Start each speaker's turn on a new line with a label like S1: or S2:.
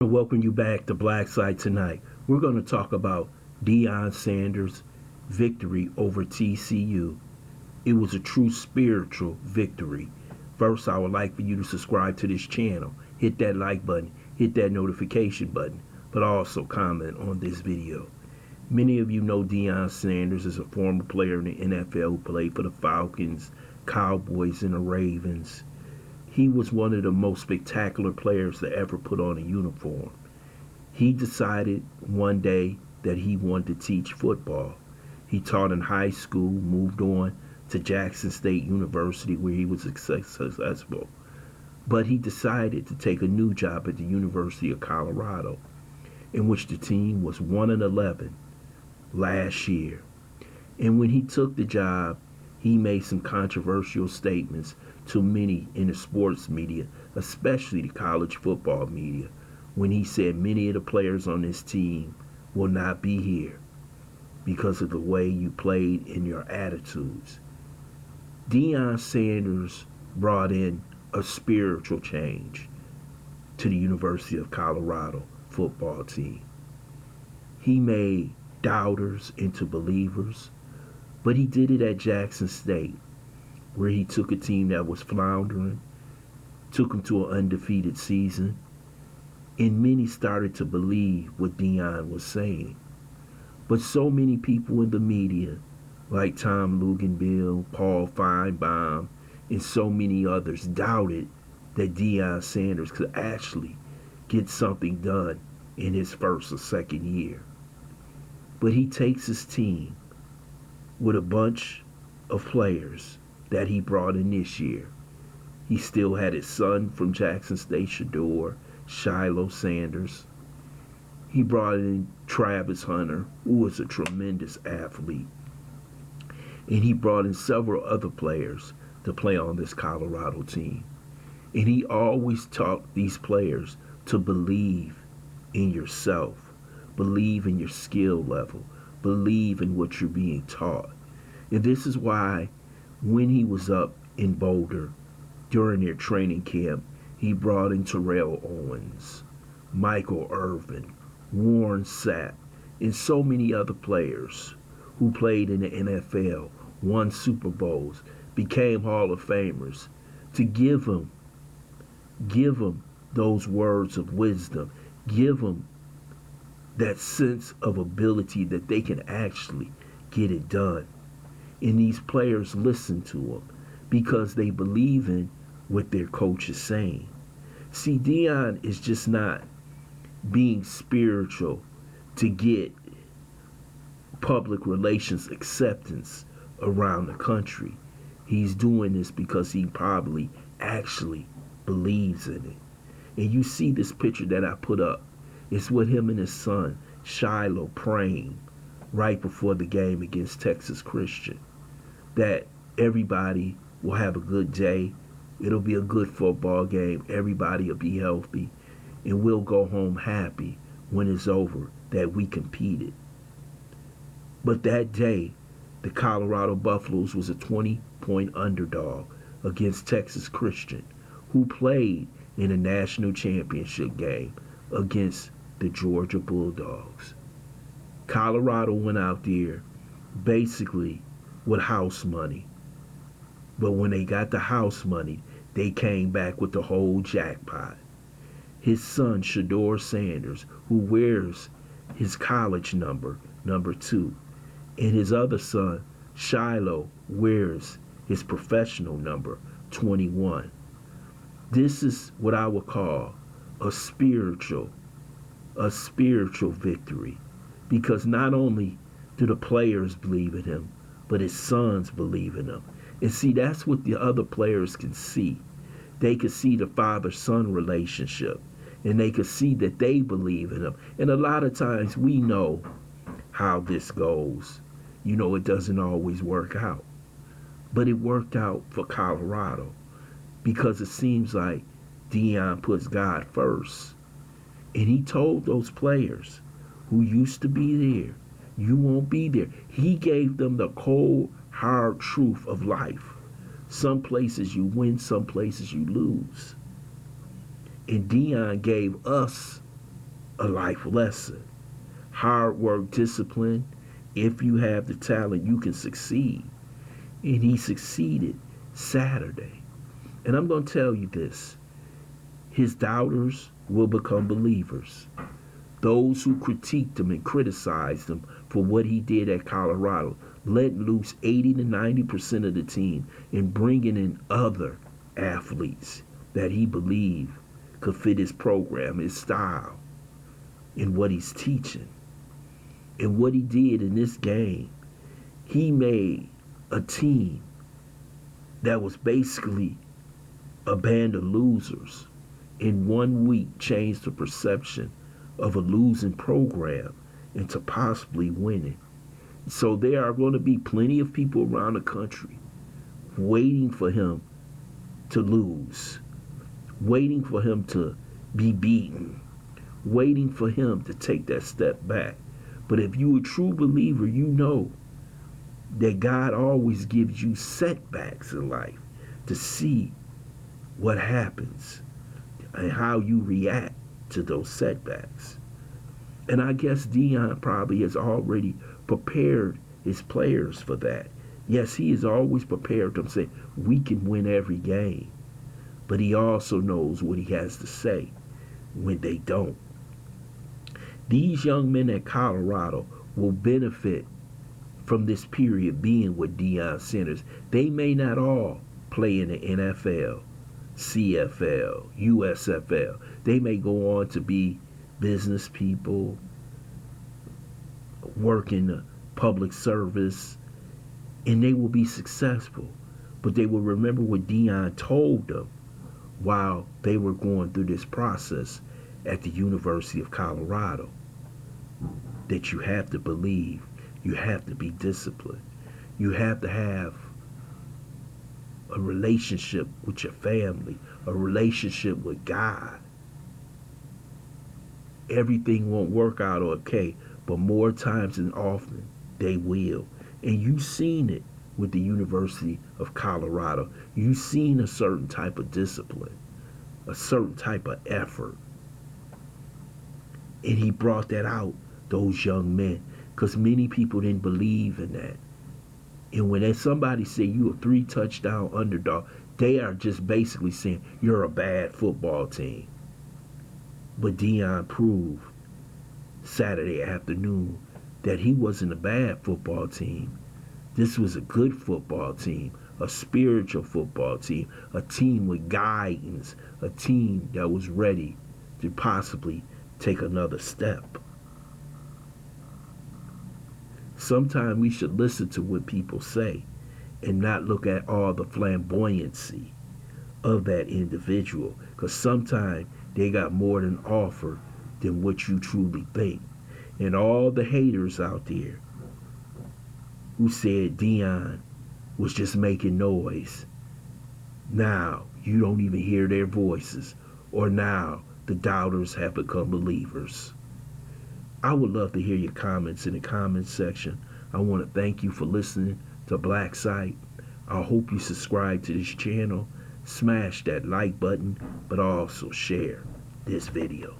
S1: Welcome you back to BLACKSITE tonight. We're going to talk about Deion Sanders' victory over TCU. It was a true spiritual victory. First, I would like for you to subscribe to this channel. Hit that like button, hit that notification button, but also comment on this video. Many of you know Deion Sanders is a former player in the NFL who played for the Falcons, Cowboys, and the Ravens. He was one of the most spectacular players to ever put on a uniform. He decided one day that he wanted to teach football. He taught in high school, moved on to Jackson State University where he was successful. But he decided to take a new job at the University of Colorado, in which the team was 1-11 last year. And when he took the job, he made some controversial statements to many in the sports media, especially the college football media, when he said many of the players on this team will not be here because of the way you played and your attitudes. Deion Sanders brought in a spiritual change to the University of Colorado football team. He made doubters into believers, but he did it at Jackson State, where he took a team that was floundering, took them to an undefeated season, and many started to believe what Deion was saying. But so many people in the media, like Tom Luginbill, Paul Feinbaum, and so many others, doubted that Deion Sanders could actually get something done in his first or second year. But he takes his team with a bunch of players that he brought in this year. He still had his son from Jackson State, Shiloh Sanders. He brought in Travis Hunter, who was a tremendous athlete. And he brought in several other players to play on this Colorado team. And he always taught these players to believe in yourself, believe in your skill level, believe in what you're being taught. And this is why when he was up in Boulder during their training camp, he brought in Terrell Owens, Michael Irvin, Warren Sapp, and so many other players who played in the NFL, won Super Bowls, became Hall of Famers, to give them those words of wisdom, give them that sense of ability that they can actually get it done. And these players listen to them because they believe in what their coach is saying. See, Deion is just not being spiritual to get public relations acceptance around the country. He's doing this because he probably actually believes in it. And you see this picture that I put up. It's with him and his son, Shiloh, praying right before the game against Texas Christian, that everybody will have a good day. It'll be a good football game. Everybody will be healthy. And we'll go home happy when it's over that we competed. But that day, the Colorado Buffaloes was a 20-point underdog against Texas Christian, who played in a national championship game against the Georgia Bulldogs. Colorado went out there basically with house money. But when they got the house money, they came back with the whole jackpot. His son, Shedeur Sanders, who wears his college number, number 2, and his other son, Shiloh, wears his professional number, 21. This is what I would call a spiritual victory, because not only do the players believe in him, but his sons believe in him. And see, that's what the other players can see. They could see the father-son relationship, and they could see that they believe in him. And a lot of times we know how this goes. You know, it doesn't always work out. But it worked out for Colorado because it seems like Deion puts God first. And he told those players who used to be there, you won't be there. He gave them the cold, hard truth of life. Some places you win, some places you lose. And Deion gave us a life lesson. Hard work, discipline. If you have the talent, you can succeed. And he succeeded Saturday. And I'm going to tell you this: his doubters will become believers. Those who critiqued him and criticized him for what he did at Colorado, let loose 80 to 90% of the team and bringing in other athletes that he believed could fit his program, his style, and what he's teaching. And what he did in this game, he made a team that was basically a band of losers in 1 week changed the perception of a losing program into possibly winning. So there are going to be plenty of people around the country waiting for him to lose, waiting for him to be beaten, waiting for him to take that step back. But if you're a true believer, you know that God always gives you setbacks in life to see what happens and how you react to those setbacks. And I guess Deion probably has already prepared his players for that. Yes, he has always prepared them, saying we can win every game. But he also knows what he has to say when they don't. These young men at Colorado will benefit from this period being with Deion Sanders. They may not all play in the NFL, CFL, USFL. They may go on to be business people, work in the public service, and they will be successful. But they will remember what Deion told them while they were going through this process at the University of Colorado, that you have to believe, you have to be disciplined, you have to have a relationship with your family, a relationship with God. Everything won't work out okay, but more times than often they will. And you've seen it with the University of Colorado. You've seen a certain type of discipline, a certain type of effort. And he brought that out, those young men, because many people didn't believe in that. And when somebody say you're a 3-touchdown underdog, they are just basically saying you're a bad football team. But Deion proved Saturday afternoon that he wasn't a bad football team. This was a good football team, a spiritual football team, a team with guidance, a team that was ready to possibly take another step. Sometimes we should listen to what people say and not look at all the flamboyancy of that individual, because sometimes they got more than offer than what you truly think. And all the haters out there who said Deion was just making noise, now you don't even hear their voices, or now the doubters have become believers. I would love to hear your comments in the comments section. I want to thank you for listening to BLACKSITE. I hope you subscribe to this channel, smash that like button, but also share this video.